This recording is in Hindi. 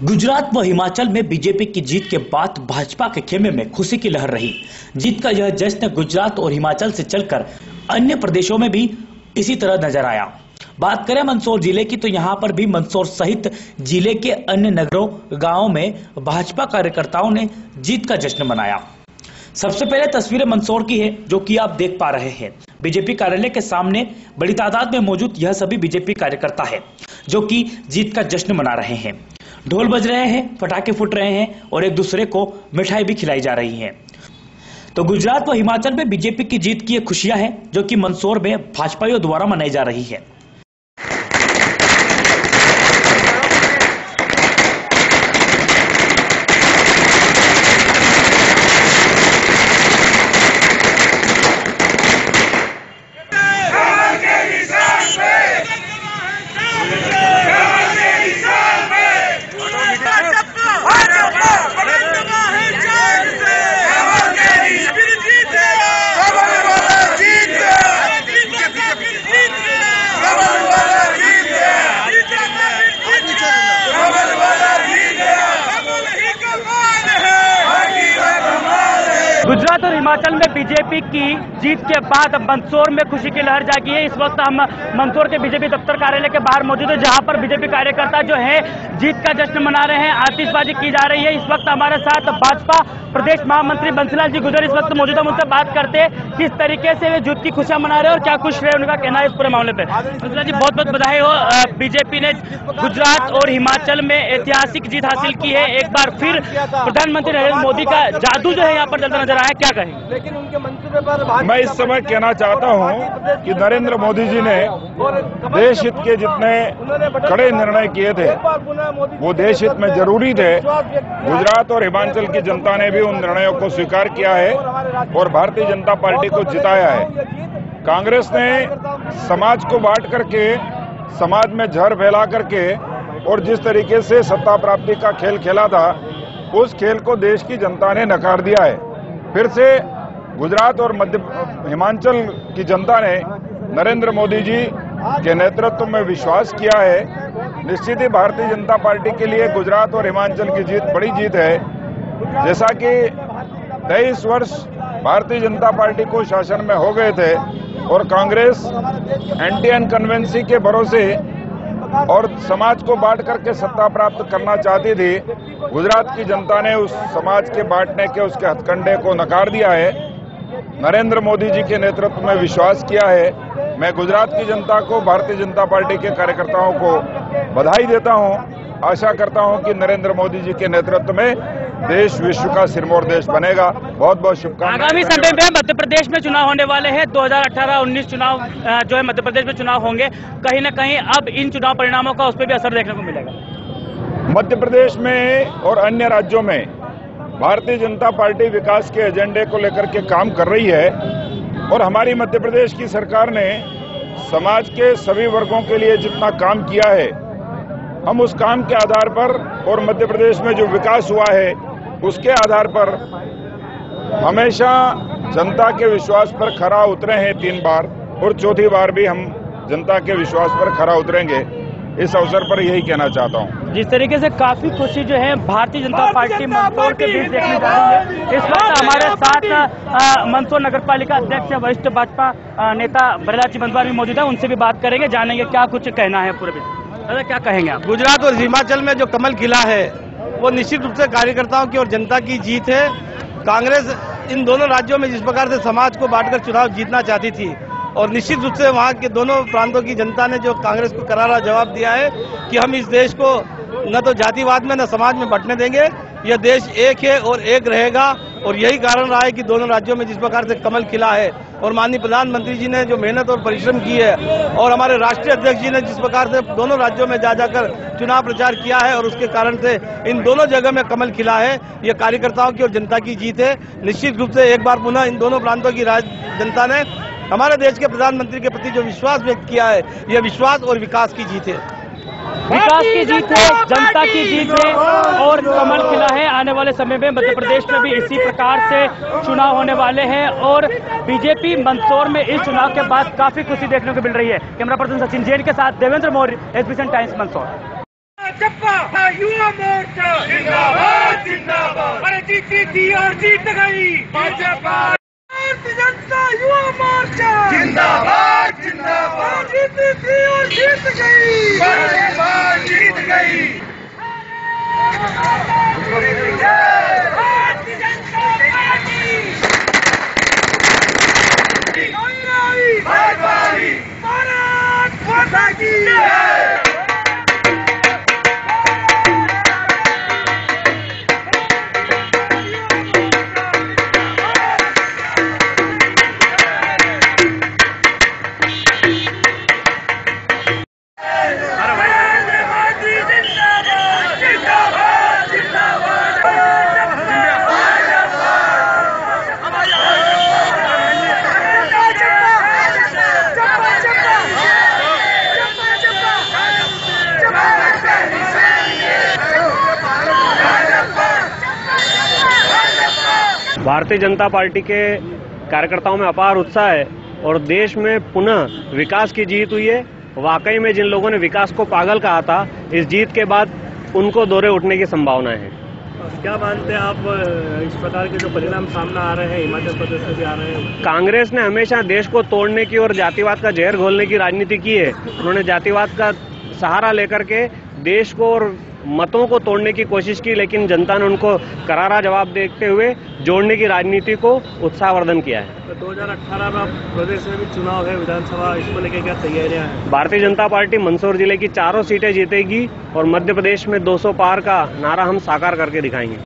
गुजरात व हिमाचल में बीजेपी की जीत के बाद भाजपा के खेमे में खुशी की लहर रही। जीत का यह जश्न गुजरात और हिमाचल से चलकर अन्य प्रदेशों में भी इसी तरह नजर आया। बात करें मंदसौर जिले की तो यहां पर भी मंदसौर सहित जिले के अन्य नगरों गांवों में भाजपा कार्यकर्ताओं ने जीत का जश्न मनाया। सबसे पहले तस्वीरें मंदसौर की है जो कि आप देख पा रहे हैं। बीजेपी कार्यालय के सामने बड़ी तादाद में मौजूद यह सभी बीजेपी कार्यकर्ता है जो कि जीत का जश्न मना रहे हैं। ढोल बज रहे हैं, पटाखे फूट रहे हैं और एक दूसरे को मिठाई भी खिलाई जा रही है। तो गुजरात व हिमाचल में बीजेपी की जीत की खुशियां हैं जो कि मंदसौर में भाजपाइयों द्वारा मनाई जा रही है। गुजरात और हिमाचल में बीजेपी की जीत के बाद मंदसौर में खुशी की लहर जागी है। इस वक्त हम मंदसौर के बीजेपी दफ्तर कार्यालय के बाहर मौजूद है जहां पर बीजेपी कार्यकर्ता जो है जीत का जश्न मना रहे हैं। आतिशबाजी की जा रही है। इस वक्त हमारे साथ भाजपा प्रदेश महामंत्री बंसीलाल जी गुर्जर इस वक्त मौजूद है। उनसे बात करते हैं किस तरीके से वे जीत की खुशियां मना रहे हैं और क्या कुछ है उनका कहना है इस पूरे मामले पे। बंसीलाल जी बहुत बहुत बधाई हो। बीजेपी ने गुजरात और हिमाचल में ऐतिहासिक जीत हासिल की है। एक बार फिर प्रधानमंत्री नरेंद्र मोदी का जादू जो है यहाँ पर चलता नजर आया, क्या कहें? लेकिन उनके मंसूबे पर मैं इस समय कहना चाहता हूं कि नरेंद्र मोदी जी ने देश हित के जितने कड़े निर्णय किए थे वो देश हित में जरूरी थे। गुजरात और हिमाचल की जनता ने भी उन निर्णयों को स्वीकार किया है और भारतीय जनता पार्टी को जिताया है। कांग्रेस ने समाज को बांट करके, समाज में जहर फैला करके और जिस तरीके से सत्ता प्राप्ति का खेल खेला था उस खेल को देश की जनता ने नकार दिया है। फिर से गुजरात और हिमाचल की जनता ने नरेंद्र मोदी जी के नेतृत्व में विश्वास किया है। निश्चित ही भारतीय जनता पार्टी के लिए गुजरात और हिमाचल की जीत बड़ी जीत है। जैसा कि 23 वर्ष भारतीय जनता पार्टी को शासन में हो गए थे और कांग्रेस एंटी इनकम्बेंसी के भरोसे और समाज को बांट करके सत्ता प्राप्त करना चाहती थी। गुजरात की जनता ने उस समाज के बांटने के उसके हथकंडे को नकार दिया है। नरेंद्र मोदी जी के नेतृत्व में विश्वास किया है। मैं गुजरात की जनता को, भारतीय जनता पार्टी के कार्यकर्ताओं को बधाई देता हूं। आशा करता हूं कि नरेंद्र मोदी जी के नेतृत्व में देश विश्व का सिरमौर देश बनेगा। बहुत बहुत शुभकामनाएं। आगामी समय में मध्य प्रदेश में चुनाव होने वाले हैं। 2018-19 चुनाव जो है मध्य प्रदेश में चुनाव होंगे। कहीं ना कहीं अब इन चुनाव परिणामों का उस पर भी असर देखने को मिलेगा। मध्य प्रदेश में और अन्य राज्यों में भारतीय जनता पार्टी विकास के एजेंडे को लेकर के काम कर रही है और हमारी मध्य प्रदेश की सरकार ने समाज के सभी वर्गों के लिए जितना काम किया है हम उस काम के आधार पर और मध्य प्रदेश में जो विकास हुआ है उसके आधार पर हमेशा जनता के विश्वास पर खरा उतरे हैं 3 बार और चौथी बार भी हम जनता के विश्वास पर खरा उतरेंगे। इस अवसर पर यही कहना चाहता हूं। जिस तरीके से काफी खुशी जो है भारतीय जनता पार्टी मंदसौर के बीच देखने जा रही है। इस वक्त हमारे साथ मंदसौर नगर पालिका अध्यक्ष वरिष्ठ भाजपा नेता बरिलाल जी बंसवार भी मौजूद है। उनसे भी बात करेंगे, जानेंगे क्या कुछ कहना है पूरे बीच। दादा क्या कहेंगे आप? गुजरात और हिमाचल में जो कमल खिला है वो निश्चित रूप से कार्यकर्ताओं की और जनता की जीत है। कांग्रेस इन दोनों राज्यों में जिस प्रकार से समाज को बांटकर चुनाव जीतना चाहती थी और निश्चित रूप से वहां के दोनों प्रांतों की जनता ने जो कांग्रेस को करारा जवाब दिया है कि हम इस देश को न तो जातिवाद में न समाज में बंटने देंगे। यह देश एक है और एक रहेगा और यही कारण रहा है कि दोनों राज्यों में जिस प्रकार से कमल खिला है और माननीय प्रधानमंत्री जी ने जो मेहनत और परिश्रम की है और हमारे राष्ट्रीय अध्यक्ष जी ने जिस प्रकार से दोनों राज्यों में जा जाकर चुनाव प्रचार किया है और उसके कारण से इन दोनों जगह में कमल खिला है। यह कार्यकर्ताओं की और जनता की जीत है। निश्चित रूप से एक बार पुनः इन दोनों प्रांतों की जनता ने हमारे देश के प्रधानमंत्री के प्रति जो विश्वास व्यक्त किया है यह विश्वास और विकास की जीत है। विकास की जीत है, जनता की जीत है और कमल खिला है। आने वाले समय में मध्य प्रदेश में भी इसी प्रकार से चुनाव होने वाले हैं और बीजेपी मंदसौर में इस चुनाव के बाद काफी खुशी देखने को मिल रही है। कैमरा पर्सन सचिन जैन के साथ देवेंद्र मौर्य, एसबीसी टाइम्स मंदसौर। जीती थी और जीत गई भाजपा। भारतीय जनता युवा मोर्चा जिंदाबाद जिंदाबाद। जीती थी और जीत गई भाजपा, जीत गई भारतीय जनता पार्टी। भारत माता की जय। भारतीय जनता पार्टी के कार्यकर्ताओं में अपार उत्साह है और देश में पुनः विकास की जीत हुई है। वाकई में जिन लोगों ने विकास को पागल कहा था, इस जीत के बाद उनको दौरे उठने की संभावना है। क्या मानते हैं आप इस प्रकार के जो परिणाम सामने आ रहे हैं, हिमाचल प्रदेश में भी आ रहे हैं? कांग्रेस ने हमेशा देश को तोड़ने की और जातिवाद का जहर घोलने की राजनीति की है। उन्होंने जातिवाद का सहारा लेकर के देश को और मतों को तोड़ने की कोशिश की, लेकिन जनता ने उनको करारा जवाब देते हुए जोड़ने की राजनीति को उत्साहवर्धन किया है। तो 2018 में प्रदेश में भी चुनाव है, विधानसभा, इसको लेकर क्या तैयारियां हैं? भारतीय जनता पार्टी मंदसौर जिले की 4 सीटें जीतेगी और मध्य प्रदेश में 200 पार का नारा हम साकार करके दिखाएंगे।